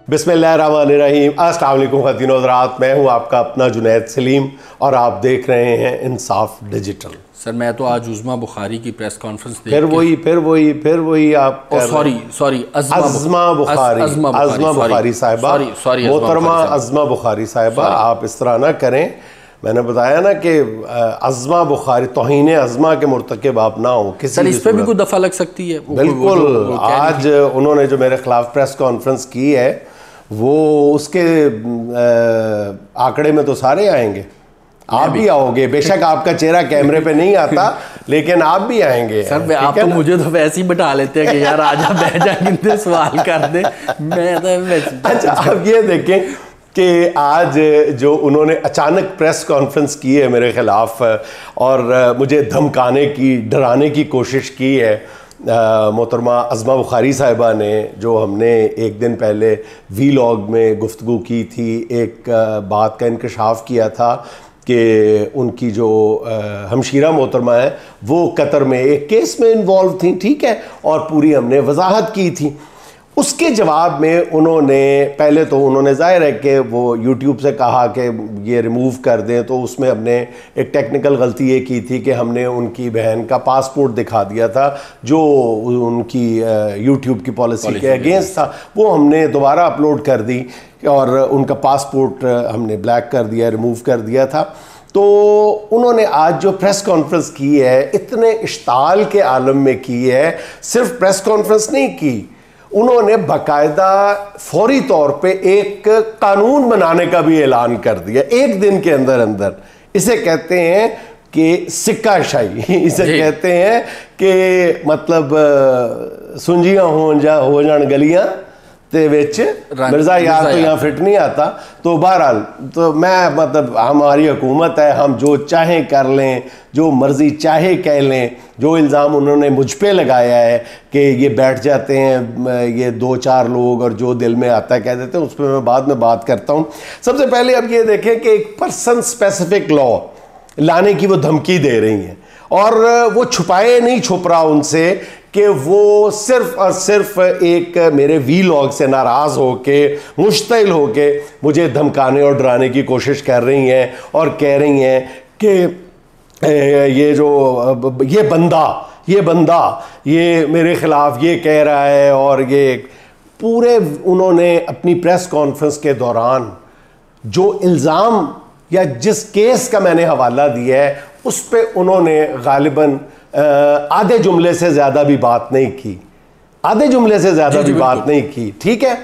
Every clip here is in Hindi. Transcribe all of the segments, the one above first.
बिस्मिल्लाहिर्रहमानिर्रहीम। अस्सलाम वालेकुम ख़वातीन हज़रात, मैं हूँ आपका अपना जुनैद सलीम और आप देख रहे हैं इंसाफ डिजिटल। सर मैं तो आज उज़्मा बुखारी की प्रेस कॉन्फ्रेंस देख फिर वही आप सॉरी अज़्मा बुखारी साहिबा, मोहतरमा अज़्मा बुखारी साहिबा, आप इस तरह ना करें। मैंने बताया ना कि अज़्मा बुखारी तौहीन अज़्मा के मुर्तकिब आप ना हो किसी। सर इस पर भी कोई दफ़ा लग सकती है? बिल्कुल। आज उन्होंने जो मेरे खिलाफ प्रेस कॉन्फ्रेंस की है वो उसके आंकड़े में तो सारे आएंगे। आप भी आओगे, बेशक आपका चेहरा कैमरे पे नहीं आता लेकिन आप भी आएंगे। सर आप तो मुझे तो वैसे ही बैठा लेते हैं कि यार आजा बैठ जा, कितने सवाल कर दे। मैं तो अच्छा, आप ये देखें कि आज जो उन्होंने अचानक प्रेस कॉन्फ्रेंस की है मेरे ख़िलाफ़ और मुझे धमकाने की, डराने की कोशिश की है मोहतरमा अज़्मा बुखारी साहिबा ने, जो हमने एक दिन पहले वीलॉग में गुफ्तगू की थी, एक बात का इंकशाफ किया था कि उनकी जो हमशीरा मोहतरमा है वो कतर में एक केस में इन्वॉल्व थी, ठीक है, और पूरी हमने वजाहत की थी। उसके जवाब में उन्होंने पहले तो उन्होंने ज़ाहिर है कि वो यूट्यूब से कहा कि ये रिमूव कर दें, तो उसमें हमने एक टेक्निकल गलती ये की थी कि हमने उनकी बहन का पासपोर्ट दिखा दिया था जो उनकी यूट्यूब की पॉलिसी के अगेंस्ट था। वो हमने दोबारा अपलोड कर दी और उनका पासपोर्ट हमने ब्लैक कर दिया, रिमूव कर दिया था। तो उन्होंने आज जो प्रेस कॉन्फ्रेंस की है इतने इश्ताल के आलम में की है, सिर्फ प्रेस कॉन्फ्रेंस नहीं की, उन्होंने बाकायदा फौरी तौर पे एक कानून बनाने का भी ऐलान कर दिया एक दिन के अंदर अंदर। इसे कहते हैं कि सिक्काशाही, इसे कहते हैं कि मतलब सुंजियां हो जान गलियां ते विच मिर्जा यार तो यहाँ फिट नहीं आता। तो बहरहाल तो मैं मतलब हमारी हुकूमत है, हम जो चाहें कर लें, जो मर्जी चाहे कह लें। जो इल्ज़ाम उन्होंने मुझ पे लगाया है कि ये बैठ जाते हैं ये दो चार लोग और जो दिल में आता है कह देते हैं, उस पर मैं बाद में बात करता हूँ। सबसे पहले अब ये देखें कि एक पर्सन स्पेसिफिक लॉ लाने की वो धमकी दे रही हैं और वो छुपाए नहीं छुप रहा उनसे कि वो सिर्फ और सिर्फ एक मेरे वीलॉग से नाराज़ होके, मुश्तिल होके मुझे धमकाने और डराने की कोशिश कर रही हैं और कह रही हैं कि ये बंदा ये मेरे ख़िलाफ़ ये कह रहा है। और ये पूरे उन्होंने अपनी प्रेस कॉन्फ्रेंस के दौरान जो इल्ज़ाम या जिस केस का मैंने हवाला दिया है उस पर उन्होंने गालिबन आधे जुमले से ज़्यादा भी बात नहीं की, आधे जुमले से ज़्यादा भी बात नहीं की, ठीक है।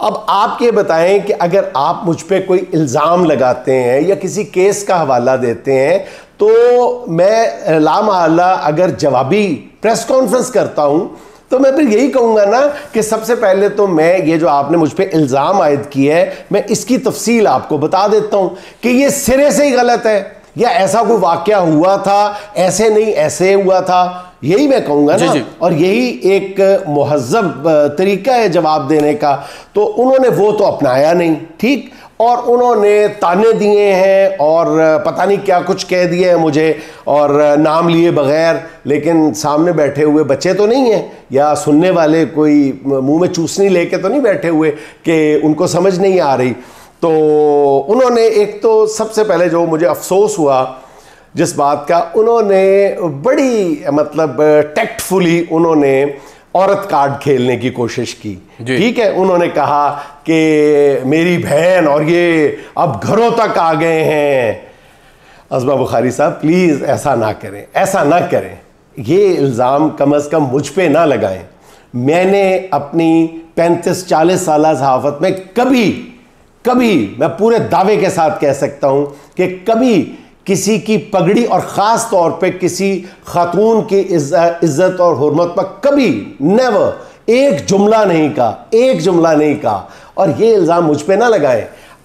अब आप ये बताएं कि अगर आप मुझ पे कोई इल्ज़ाम लगाते हैं या किसी केस का हवाला देते हैं तो मैं लामहल्ला अगर जवाबी प्रेस कॉन्फ्रेंस करता हूं तो मैं फिर यही कहूँगा ना कि सबसे पहले तो मैं ये जो आपने मुझ पे इल्ज़ाम आयद किया है मैं इसकी तफसील आपको बता देता हूँ कि ये सिरे से ही गलत है या ऐसा कोई वाक़या हुआ था, ऐसे नहीं ऐसे हुआ था, यही मैं कहूँगा ना। और यही एक मुहज़्ज़ब तरीका है जवाब देने का। तो उन्होंने वो तो अपनाया नहीं, ठीक, और उन्होंने ताने दिए हैं और पता नहीं क्या कुछ कह दिए हैं मुझे और नाम लिए बगैर, लेकिन सामने बैठे हुए बच्चे तो नहीं हैं या सुनने वाले कोई मुंह में चूसनी लेके तो नहीं बैठे हुए कि उनको समझ नहीं आ रही। तो उन्होंने एक तो सबसे पहले जो मुझे अफसोस हुआ जिस बात का, उन्होंने बड़ी मतलब टैक्टफुली उन्होंने औरत कार्ड खेलने की कोशिश की, ठीक है। उन्होंने कहा कि मेरी बहन और ये अब घरों तक आ गए हैं। अज़्मा बुखारी साहब प्लीज़ ऐसा ना करें, ऐसा ना करें, ये इल्ज़ाम कम अज़ कम मुझ पे ना लगाएं। मैंने अपनी 35-40 साल सहाफ़त में कभी मैं पूरे दावे के साथ कह सकता हूं कि कभी किसी की पगड़ी और ख़ास तौर पे किसी खातून की इज्जत और हुर्मत पर कभी नेवर एक जुमला नहीं कहा। और ये इल्ज़ाम मुझ पे ना लगाएं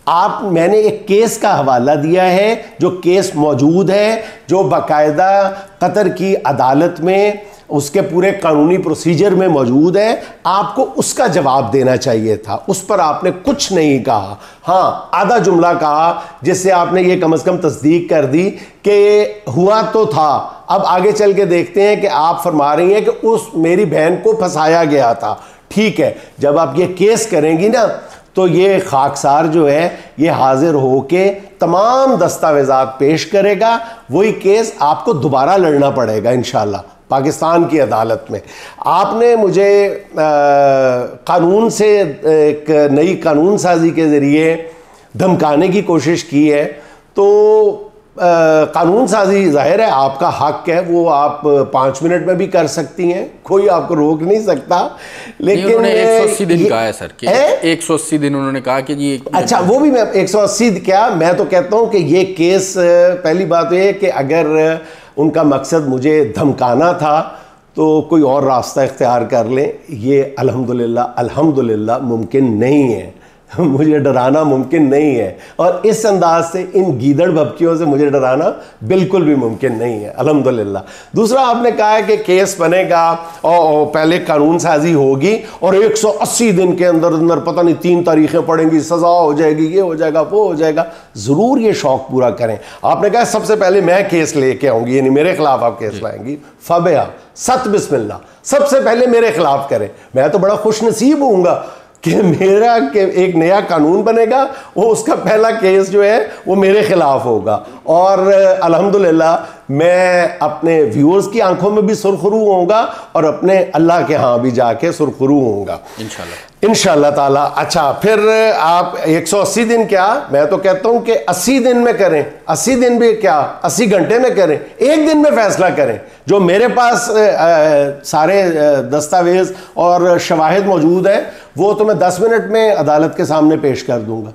आप। मैंने एक केस का हवाला दिया है, जो केस मौजूद है, जो बाकायदा कतर की अदालत में उसके पूरे कानूनी प्रोसीजर में मौजूद है। आपको उसका जवाब देना चाहिए था, उस पर आपने कुछ नहीं कहा। हाँ, आधा जुमला कहा जिससे आपने ये कम से कम तस्दीक कर दी कि हुआ तो था। अब आगे चल के देखते हैं कि आप फरमा रही हैं कि उस मेरी बहन को फंसाया गया था। ठीक है, जब आप ये केस करेंगी ना तो ये खाकसार जो है ये हाजिर होके तमाम दस्तावेजात पेश करेगा। वही केस आपको दोबारा लड़ना पड़ेगा इंशाल्लाह पाकिस्तान की अदालत में। आपने मुझे कानून से एक नई कानून साजी के ज़रिए धमकाने की कोशिश की है, तो कानून साजी जाहिर है आपका हक है, वो आप 5 मिनट में भी कर सकती हैं, कोई आपको रोक नहीं सकता। लेकिन उन्होंने 180 दिन कहा है सर कि 180 दिन उन्होंने कहा कि जी। अच्छा, वो भी मैं 180 क्या, मैं तो कहता हूं कि ये केस, पहली बात ये है कि अगर उनका मकसद मुझे धमकाना था तो कोई और रास्ता इख्तियार कर लें, ये अल्हम्दुलिल्लाह मुमकिन नहीं है। मुझे डराना मुमकिन नहीं है, और इस अंदाज से इन गीदड़ भपकियों से मुझे डराना बिल्कुल भी मुमकिन नहीं है अल्हम्दुलिल्लाह। दूसरा, आपने कहा है कि केस बनेगा और पहले कानून साजी होगी और 180 दिन के अंदर अंदर पता नहीं 3 तारीखें पड़ेंगी, सज़ा हो जाएगी, ये हो जाएगा, वो हो जाएगा। ज़रूर ये शौक़ पूरा करें। आपने कहा सबसे पहले मैं केस लेके आऊँगी, यानी मेरे खिलाफ आप केस लाएंगी, फबया सत बिस्मिल्लाह, सबसे पहले मेरे खिलाफ करें। मैं तो बड़ा खुश नसीब होऊंगा कि मेरा एक नया कानून बनेगा, वो उसका पहला केस जो है वो मेरे खिलाफ होगा, और अल्हम्दुलिल्लाह मैं अपने व्यूअर्स की आंखों में भी सुरखरू होऊंगा और अपने अल्लाह के यहाँ भी जाके सुरखरू होऊंगा इंशाल्लाह ताला। अच्छा, फिर आप 180 दिन क्या, मैं तो कहता हूँ कि 80 दिन में करें, 80 दिन भी क्या 80 घंटे में करें, 1 दिन में फैसला करें। जो मेरे पास सारे दस्तावेज और शवाहिद मौजूद हैं वो तो मैं 10 मिनट में अदालत के सामने पेश कर दूंगा।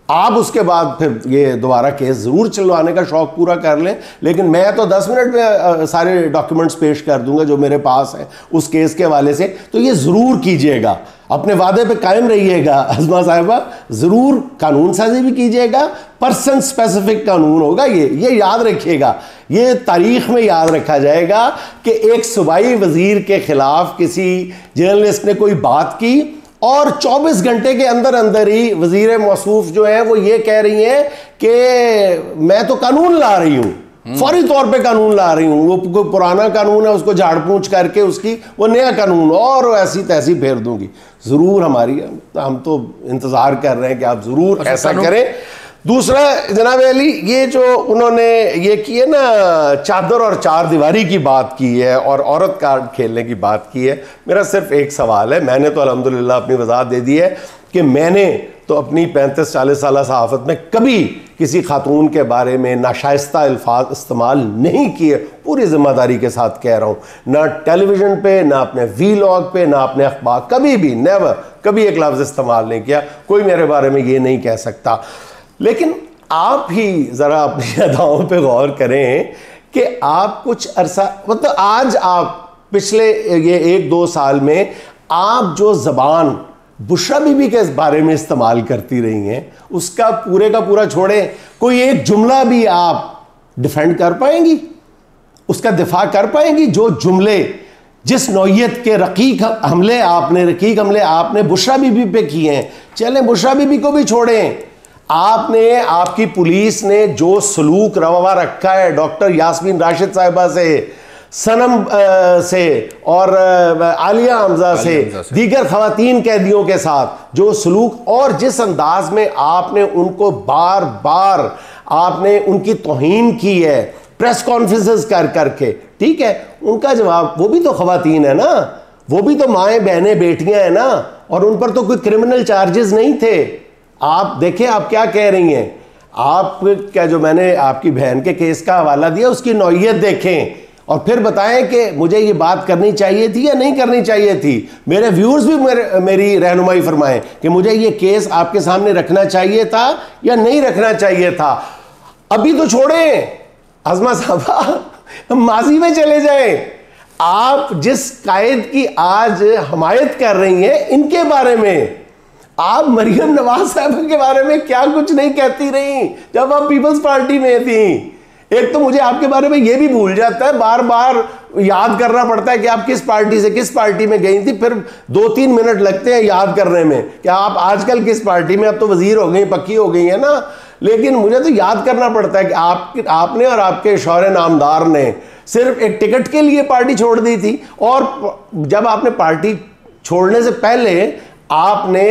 आप उसके बाद फिर ये दोबारा केस ज़रूर चलवाने का शौक़ पूरा कर लें, लेकिन मैं तो 10 मिनट में सारे डॉक्यूमेंट्स पेश कर दूंगा जो मेरे पास हैं उस केस के हवाले से। तो ये ज़रूर कीजिएगा, अपने वादे पे कायम रहिएगा अज़मा साहिबा, ज़रूर कानून साजी भी कीजिएगा, पर्सन स्पेसिफिक कानून होगा ये याद रखिएगा, ये तारीख में याद रखा जाएगा कि एक सूबाई वज़ीर के ख़िलाफ़ किसी जर्नलिस्ट ने कोई बात की और 24 घंटे के अंदर अंदर ही वज़ीर मौसूफ जो है वो ये कह रही हैं कि मैं तो कानून ला रही हूँ, फौरी तौर पे कानून ला रही हूँ, वो कोई पुराना कानून है उसको झाड़ पूछ करके उसकी वो नया कानून और ऐसी तैसी फेर दूंगी। ज़रूर हम तो इंतज़ार कर रहे हैं कि आप ज़रूर ऐसा करें। दूसरा जनाब अली, ये जो उन्होंने ये की है ना, चादर और चार दीवारी की बात की है और औरत कार्ड खेलने की बात की है, मेरा सिर्फ एक सवाल है। मैंने तो अल्हम्दुलिल्लाह अपनी वजाहत दे दी है कि मैंने तो अपनी 35-40 साल सहाफ़त में कभी किसी खातून के बारे में नाशाइस्ता अल्फाज इस्तेमाल नहीं किए, पूरी ज़िम्मेदारी के साथ कह रहा हूँ, ना टेलीविज़न पे, ना अपने वीलॉग पे, ना अपने अखबार, कभी भी नेवर, कभी एक लफ्ज़ इस्तेमाल नहीं किया। कोई मेरे बारे में ये नहीं कह सकता। लेकिन आप ही ज़रा अपनी अदाओं पे गौर करें कि आप कुछ अरसा, मतलब आज आप पिछले ये 1-2 साल में आप जो ज़बान बुशरा बीबी के बारे में इस्तेमाल करती रही हैं उसका पूरे का पूरा छोड़ें, कोई एक जुमला भी आप डिफेंड कर पाएंगी, उसका दिफा कर पाएंगी? जो जुमले, जिस नौयत के रकीक हमले आपने बुशरा बीबी पे किए हैं, चलें बुशरा बीबी को भी छोड़ें, आपने, आपकी पुलिस ने जो सलूक रवा रखा है डॉक्टर यास्मीन राशिद साहिबा से, सनम से और आलिया हमजा से, दीगर खवातीन कैदियों के साथ जो सलूक और जिस अंदाज में आपने उनको बार बार आपने उनकी तौहीन की है प्रेस कॉन्फ्रेंसेस कर करके, ठीक है, उनका जवाब, वो भी तो खवातीन है ना, वो भी तो माएँ बहनें बेटियां हैं ना, और उन पर तो कोई क्रिमिनल चार्जेस नहीं थे। आप देखें आप क्या कह रही हैं, आप क्या, जो मैंने आपकी बहन के केस का हवाला दिया उसकी नौयत देखें और फिर बताएं कि मुझे ये बात करनी चाहिए थी या नहीं करनी चाहिए थी। मेरे व्यूअर्स भी मेरी रहनुमाई फरमाएं कि मुझे ये केस आपके सामने रखना चाहिए था या नहीं रखना चाहिए था। अभी तो छोड़ें अज़मा साहबा, माजी में चले जाएं। आप जिस कायद की आज हमायत कर रही हैं इनके बारे में, आप मरियम नवाज साहब के बारे में क्या कुछ नहीं कहती रही जब आप पीपल्स पार्टी में थी। एक तो मुझे आपके बारे में यह भी भूल जाता है, बार बार याद करना पड़ता है कि आप किस पार्टी से किस पार्टी में गई थी, फिर 2-3 मिनट लगते हैं याद करने में कि आप आजकल किस पार्टी में, अब तो वजीर हो गई, पक्की हो गई है ना, लेकिन मुझे तो याद करना पड़ता है कि आपने और आपके शौहर नामदार ने सिर्फ एक टिकट के लिए पार्टी छोड़ दी थी, और जब आपने पार्टी छोड़ने से पहले आपने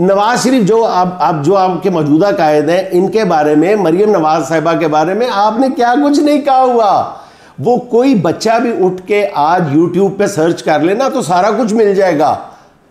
नवाज शरीफ जो आप जो आपके मौजूदा कायद हैं, इनके बारे में, मरियम नवाज साहिबा के बारे में आपने क्या कुछ नहीं कहा हुआ। वो कोई बच्चा भी उठ के आज यूट्यूब पे सर्च कर लेना तो सारा कुछ मिल जाएगा।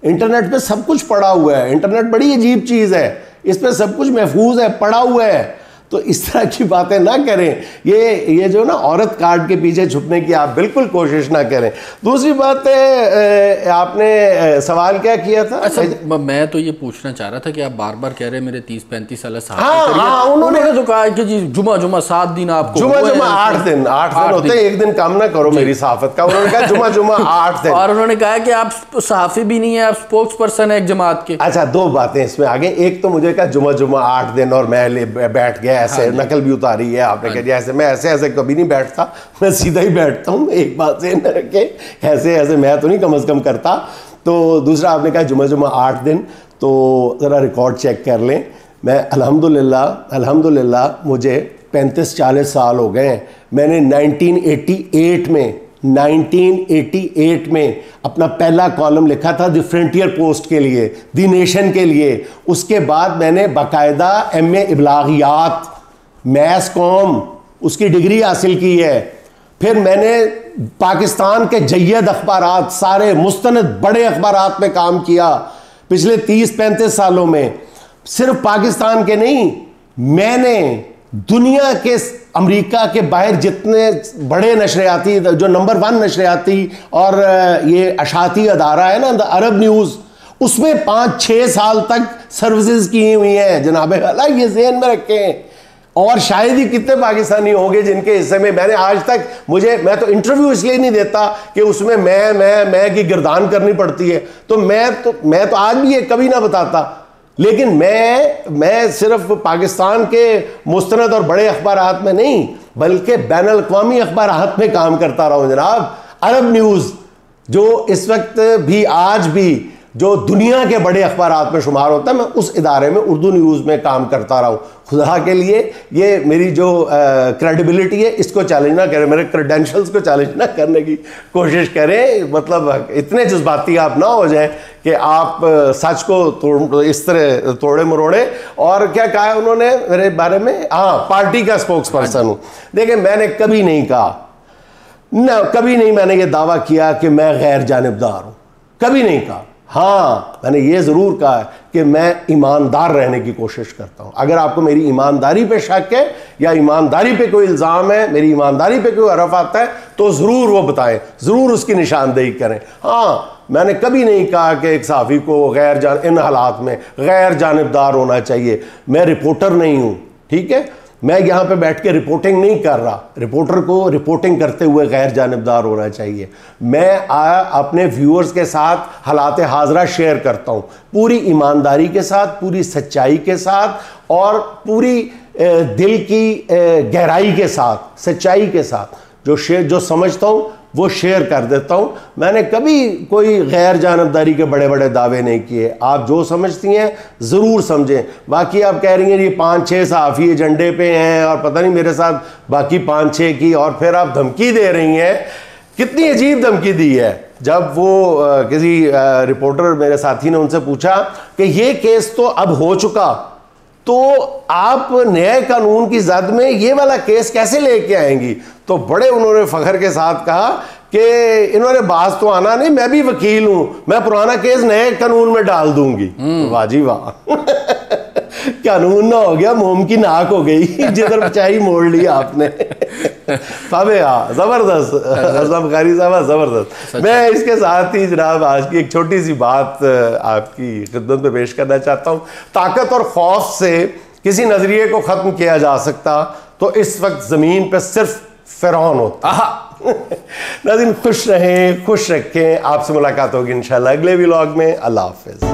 इंटरनेट पे सब कुछ पड़ा हुआ है। इंटरनेट बड़ी अजीब चीज़ है, इस पे सब कुछ महफूज है, पड़ा हुआ है। तो इस तरह की बातें ना करें। ये जो ना औरत कार्ड के पीछे छुपने की आप बिल्कुल कोशिश ना करें। दूसरी बात है, आपने सवाल क्या किया था? अच्छा, मैं तो ये पूछना चाह रहा था कि आप बार बार कह रहे हैं मेरे 30-35 साल साथ। हाँ, उन्होंने तो कहा कि जी जुमा 7 दिन आपको, जुमा 8 दिन होते हैं, एक दिन काम ना करो मेरी सहाफत का। उन्होंने कहा जुमा 8 दिन। और उन्होंने कहा कि आप सहाफी भी नहीं है, आप स्पोक्स पर्सन है एक जमात के। अच्छा, 2 बातें इसमें आगे। एक तो मुझे कहा जुमा 8 दिन और मैं बैठ गया ऐसे। हाँ, नकल भी उतारी है आपने। कह दिया ऐसे, मैं ऐसे कभी नहीं बैठता, मैं सीधा ही बैठता हूँ। एक बात से न रखे, ऐसे मैं तो नहीं कम से कम करता। तो दूसरा आपने कहा जुमा 8 दिन, तो ज़रा रिकॉर्ड चेक कर लें। मैं अल्हम्दुलिल्लाह मुझे 35-40 साल हो गए हैं। मैंने 1988 में अपना पहला कॉलम लिखा था द फ्रंटियर पोस्ट के लिए, द नेशन के लिए। उसके बाद मैंने बाकायदा MA इब्लागियात, मैस कॉम, उसकी डिग्री हासिल की है। फिर मैंने पाकिस्तान के जय्यद अखबारात, सारे मुस्तनद बड़े अखबारात में काम किया पिछले 30-35 सालों में। सिर्फ पाकिस्तान के नहीं, मैंने दुनिया के, अमेरिका के बाहर जितने बड़े नशरियाती, जो नंबर 1 नशरियाती और ये अशाती अदारा है ना, द अरब न्यूज़, उसमें 5-6 साल तक सर्विसेज की हुई हैं जनाब वाला। ये ज़हन में रखें। और शायद ही कितने पाकिस्तानी होंगे जिनके हिस्से में मैंने आज तक, मैं तो इंटरव्यू इसलिए नहीं देता कि उसमें मैं की गिरदान करनी पड़ती है। तो मैं तो आज भी ये कभी ना बताता। लेकिन मैं सिर्फ पाकिस्तान के मुस्तनद और बड़े अखबारात में नहीं, बल्कि बैनुल अक़वामी अखबारात में काम करता रहा हूँ जनाब। अरब न्यूज़, जो इस वक्त भी, आज भी जो दुनिया के बड़े अखबारात में शुमार होता है, मैं उस इदारे में उर्दू न्यूज़ में काम करता रहा हूँ। खुदा के लिए ये मेरी जो क्रेडिबिलिटी है, इसको चैलेंज ना करें, मेरे क्रेडेंशियल्स को चैलेंज ना करने की कोशिश करें। मतलब इतने जज्बाती आप ना हो जाए कि आप सच को इस तरह तोड़े मरोड़े। और क्या कहा है उन्होंने मेरे बारे में? हाँ, पार्टी का स्पोक्स पर्सन हूँ। देखिए, मैंने कभी नहीं कहा ना, कभी नहीं मैंने ये दावा किया कि मैं गैर जानिबदार हूँ, कभी नहीं कहा। हाँ, मैंने ये ज़रूर कहा है कि मैं ईमानदार रहने की कोशिश करता हूँ। अगर आपको मेरी ईमानदारी पे शक है या ईमानदारी पे कोई इल्ज़ाम है, मेरी ईमानदारी पे कोई हरफ आता है, तो ज़रूर वो बताएं, ज़रूर उसकी निशानदेही करें। हाँ, मैंने कभी नहीं कहा कि एक सहाफ़ी को इन हालात में गैर जानिबदार होना चाहिए। मैं रिपोर्टर नहीं हूँ, ठीक है? मैं यहाँ पे बैठ के रिपोर्टिंग नहीं कर रहा। रिपोर्टर को रिपोर्टिंग करते हुए गैर जानिबदार होना चाहिए। मैं अपने व्यूअर्स के साथ हालात हाज़रा शेयर करता हूँ, पूरी ईमानदारी के साथ, पूरी सच्चाई के साथ और पूरी दिल की गहराई के साथ, सच्चाई के साथ जो समझता हूँ वो शेयर कर देता हूँ। मैंने कभी कोई गैर जानबदारी के बड़े बड़े दावे नहीं किए। आप जो समझती हैं ज़रूर समझें। बाकी आप कह रही हैं ये 5-6 सहाफ़ी एजेंडे पे हैं और पता नहीं मेरे साथ बाकी 5-6 की, और फिर आप धमकी दे रही हैं। कितनी अजीब धमकी दी है। जब वो किसी रिपोर्टर, मेरे साथी ने उनसे पूछा कि ये केस तो अब हो चुका, तो आप नए कानून की जद में ये वाला केस कैसे लेके आएंगी? तो बड़े उन्होंने फखर के साथ कहा कि इन्होंने बाज तो आना नहीं, मैं भी वकील हूं, मैं पुराना केस नए कानून में डाल दूंगी। वाह जी वाह कानून ना हो गया, मोम की नाक हो गई, जिधर चाही मोड़ लिया आपने। जबरदस्त असलम कारी साहब, जबरदस्त। मैं इसके साथ ही जनाब आज की एक छोटी सी बात आपकी खिदमत में पेश करना चाहता हूँ। ताकत और खौफ से किसी नजरिए को खत्म किया जा सकता तो इस वक्त जमीन पर सिर्फ फिरौन होता। नाज़रीन, खुश रहें, खुश रखें। आपसे मुलाकात होगी इंशाल्लाह अगले व्लॉग में। अल्लाह हाफिज़।